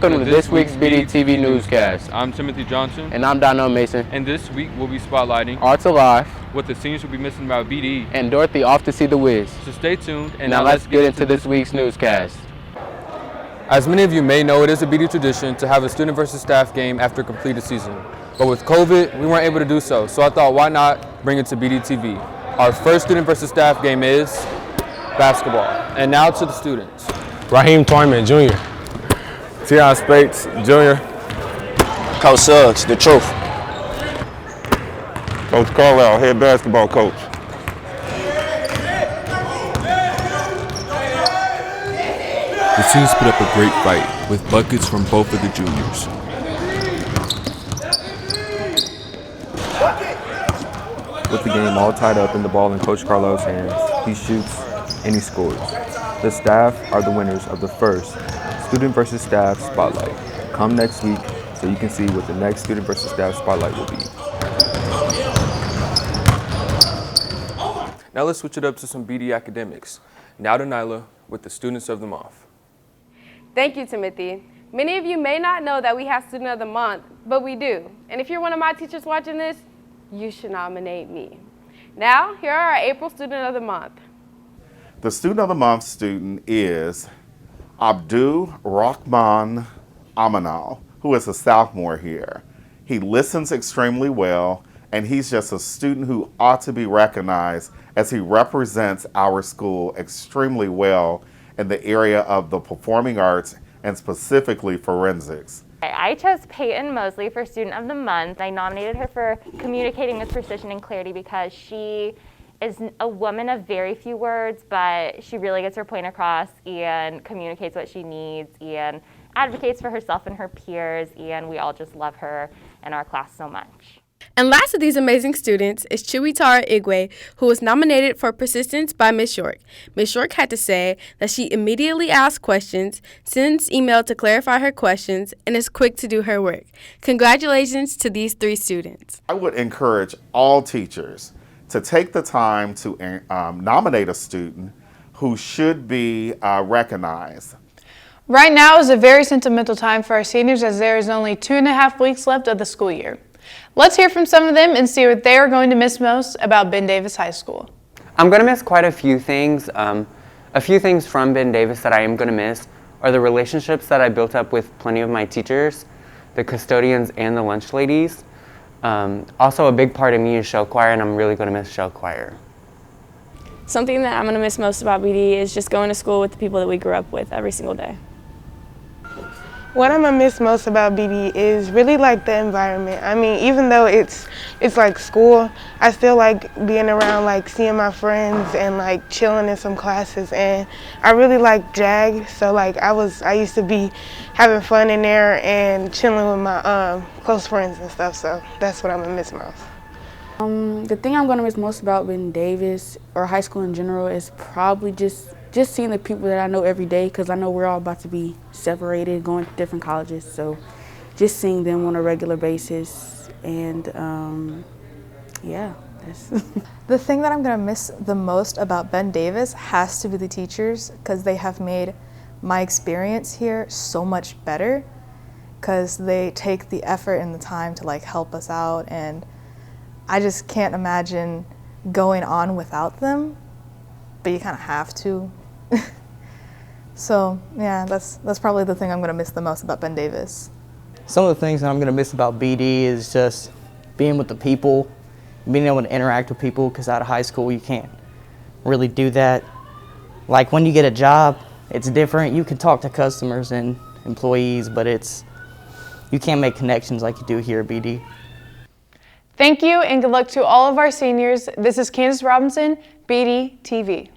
Welcome to this week's Bdtv Newscast. I'm Timothy Johnson. And I'm Donnell Mason. And this week we'll be spotlighting Arts Alive, what the seniors will be missing about BD, and Dorothy off to see the Wiz. So stay tuned. And now let's get into this week's newscast. As many of you may know, it is a BD tradition to have a student versus staff game after a completed season. But with COVID, we weren't able to do so. So I thought, why not bring it to Bdtv? Our first student versus staff game is basketball. And now to the students. Raheem Twyman, Jr. Tion Spates, Jr. Coach Suggs, the truth. Coach Carlisle, head basketball coach. The teams put up a great fight with buckets from both of the juniors. With the game all tied up and the ball in Coach Carlisle's hands, he shoots and he scores. The staff are the winners of the first Student versus Staff Spotlight. Come next week so you can see what the next Student versus Staff Spotlight will be. Now let's switch it up to some BD academics. Now to Nyla with the Students of the Month. Thank you, Timothy. Many of you may not know that we have Student of the Month, but we do. And if you're one of my teachers watching this, you should nominate me. Now, here are our April Student of the Month. The Student of the Month student is Abdul Rahman Amanal, who is a sophomore here. He listens extremely well, and he's just a student who ought to be recognized as he represents our school extremely well in the area of the performing arts and specifically forensics. I chose Peyton Mosley for Student of the Month. I nominated her for communicating with precision and clarity because she is a woman of very few words, but she really gets her point across and communicates what she needs and advocates for herself and her peers, and we all just love her and our class so much. And last of these amazing students is Chiwitara Igwe, who was nominated for Persistence by Miss York. Miss York had to say that she immediately asks questions, sends email to clarify her questions, and is quick to do her work. Congratulations to these three students. I would encourage all teachers to take the time to nominate a student who should be recognized. Right now is a very sentimental time for our seniors as there is only 2.5 weeks left of the school year. Let's hear from some of them and see what they are going to miss most about Ben Davis High School. I'm going to miss quite a few things. A few things from Ben Davis that I am going to miss are the relationships that I built up with plenty of my teachers, the custodians, and the lunch ladies. Also, a big part of me is show choir, and I'm really going to miss show choir. Something that I'm going to miss most about BD is just going to school with the people that we grew up with every single day. What I'm gonna miss most about BD is really like the environment. I mean, even though it's like school, I still like being around, like seeing my friends and like chilling in some classes. And I really like JAG, so like I used to be having fun in there and chilling with my close friends and stuff. So that's what I'm gonna miss most. The thing I'm gonna miss most about Ben Davis or high school in general is probably just seeing the people that I know every day, because I know we're all about to be separated, going to different colleges. So just seeing them on a regular basis, and yeah. The thing that I'm going to miss the most about Ben Davis has to be the teachers, because they have made my experience here so much better, because they take the effort and the time to like help us out, and I just can't imagine going on without them, but you kind of have to. So yeah, that's probably the thing I'm going to miss the most about Ben Davis. Some of the things that I'm going to miss about BD is just being with the people, being able to interact with people, because out of high school you can't really do that. Like when you get a job, it's different. You can talk to customers and employees, but you can't make connections like you do here at BD. Thank you and good luck to all of our seniors. This is Candace Robinson, Bdtv.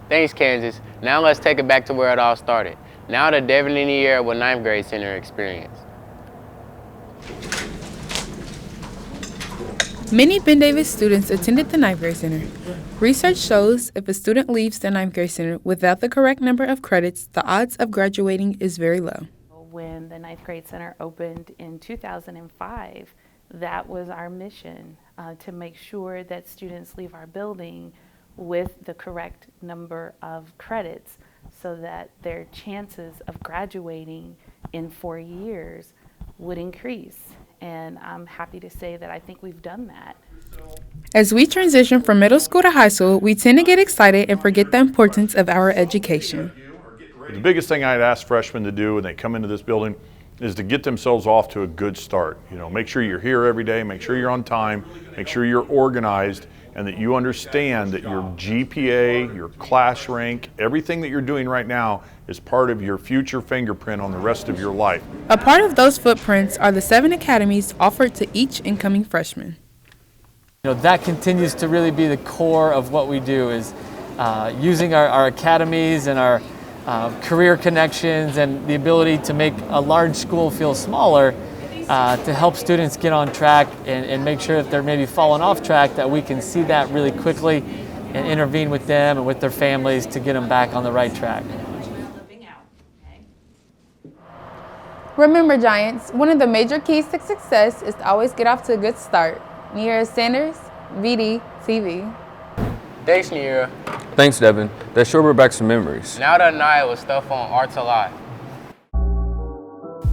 Thanks, Kansas. Now let's take it back to where it all started. Now to Devin in the year with 9th grade center experience. Many Ben Davis students attended the 9th grade center. Research shows if a student leaves the 9th grade center without the correct number of credits, the odds of graduating is very low. When the 9th grade center opened in 2005, that was our mission, to make sure that students leave our building with the correct number of credits so that their chances of graduating in 4 years would increase. And I'm happy to say that I think we've done that. As we transition from middle school to high school, we tend to get excited and forget the importance of our education. The biggest thing I'd ask freshmen to do when they come into this building is to get themselves off to a good start. You know, make sure you're here every day, make sure you're on time, make sure you're organized, and that you understand that your GPA, your class rank, everything that you're doing right now is part of your future fingerprint on the rest of your life. A part of those footprints are the 7 academies offered to each incoming freshman. You know, that continues to really be the core of what we do, is using our academies and our career connections and the ability to make a large school feel smaller to help students get on track and make sure that they're maybe falling off track, that we can see that really quickly and intervene with them and with their families to get them back on the right track. Remember, Giants, one of the major keys to success is to always get off to a good start. Nyla Sanders, Bdtv. Thanks, Nyla. Thanks, Devin. That sure brought back some memories. Now that Nyla was stuff on Arts Alive.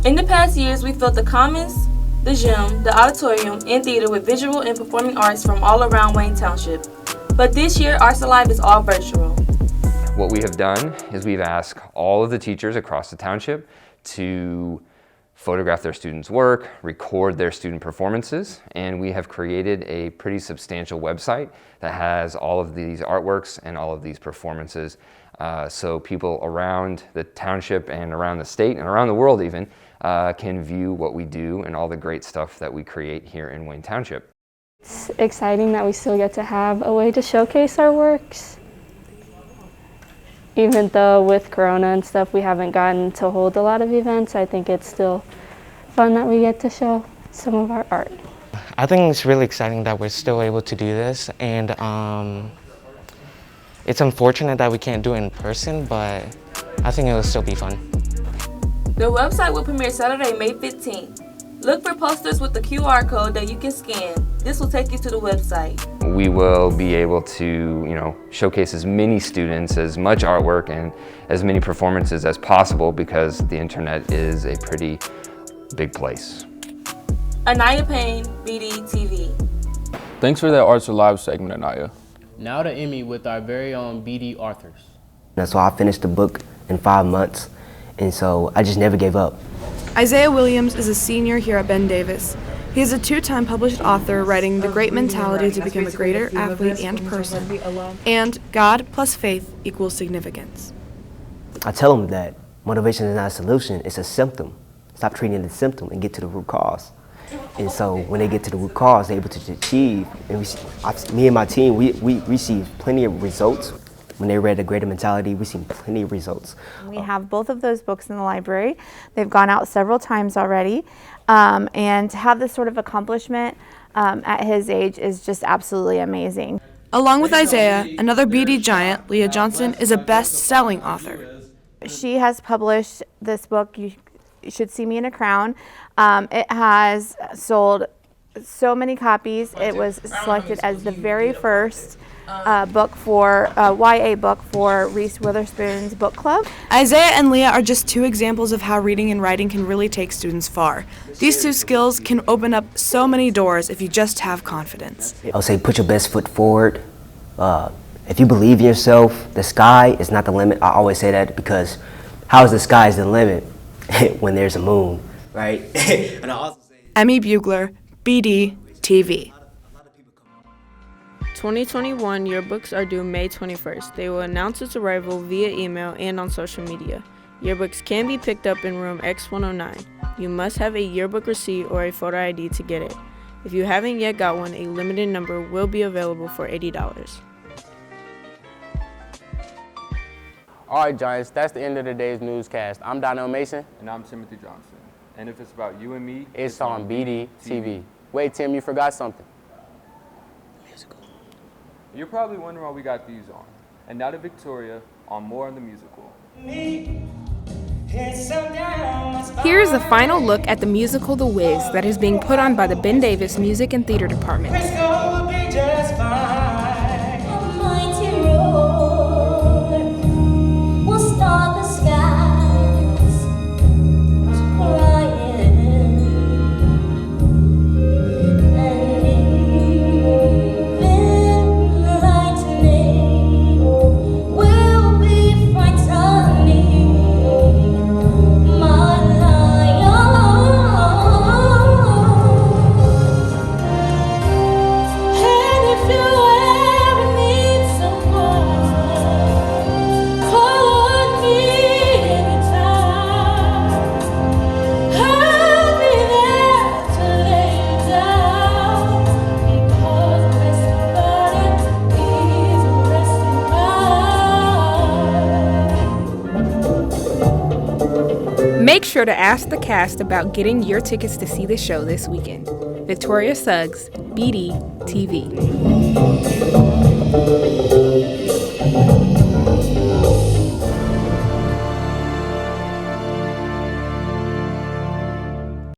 In the past years, we filled the Commons, the gym, the auditorium, and theater with visual and performing arts from all around Wayne Township. But this year, Arts Alive is all virtual. What we have done is we've asked all of the teachers across the township to photograph their students' work, record their student performances, and we have created a pretty substantial website that has all of these artworks and all of these performances, so people around the township and around the state and around the world even can view what we do and all the great stuff that we create here in Wayne Township. It's exciting that we still get to have a way to showcase our works. Even though with Corona and stuff we haven't gotten to hold a lot of events, I think it's still fun that we get to show some of our art. I think it's really exciting that we're still able to do this, and it's unfortunate that we can't do it in person, but I think it'll still be fun. The website will premiere Saturday, May 15th. Look for posters with the QR code that you can scan. This will take you to the website. We will be able to, showcase as many students, as much artwork, and as many performances as possible because the internet is a pretty big place. Anaya Payne, Bdtv. Thanks for that Arts Alive segment, Anaya. Now to Emmy with our very own BD authors. So I finished the book in 5 months, and so I just never gave up. Isaiah Williams is a senior here at Ben Davis. He is a 2-time published author writing The Great Mentality to Become a Greater Athlete and Person, and God plus Faith equals Significance. I tell them that motivation is not a solution, it's a symptom. Stop treating it as a symptom and get to the root cause. And so when they get to the root cause, they're able to achieve. And me and my team, we receive plenty of results. When they read The Greater Mentality, we've seen plenty of results. We have both of those books in the library. They've gone out several times already. And to have this sort of accomplishment at his age is just absolutely amazing. Along with Isaiah, another BD giant, Leah Johnson, is a best-selling author. She has published this book, You Should See Me in a Crown. It has sold so many copies. It was selected as the very first book for YA book for Reese Witherspoon's book club. Isaiah and Leah are just 2 examples of how reading and writing can really take students far. These 2 skills can open up so many doors if you just have confidence. I'll say put your best foot forward. If you believe in yourself, the sky is not the limit. I always say that because how is the sky is the limit when there's a moon, right? And I also say Emmy Bugler, Bdtv. 2021 yearbooks are due May 21st. They will announce its arrival via email and on social media. Yearbooks can be picked up in room X109. You must have a yearbook receipt or a photo ID to get it. If you haven't yet got one, a limited number will be available for $80. All right, Giants, that's the end of today's newscast. I'm Donnell Mason. And I'm Timothy Johnson. And if it's about you and me, it's on Bdtv. Wait, Tim, you forgot something. You're probably wondering why we got these on. And now to Victoria on more on the musical. Here's a final look at the musical The Wiz that is being put on by the Ben Davis Music and Theater Department. We'll start sure to ask the cast about getting your tickets to see the show this weekend. Victoria Suggs, Bdtv.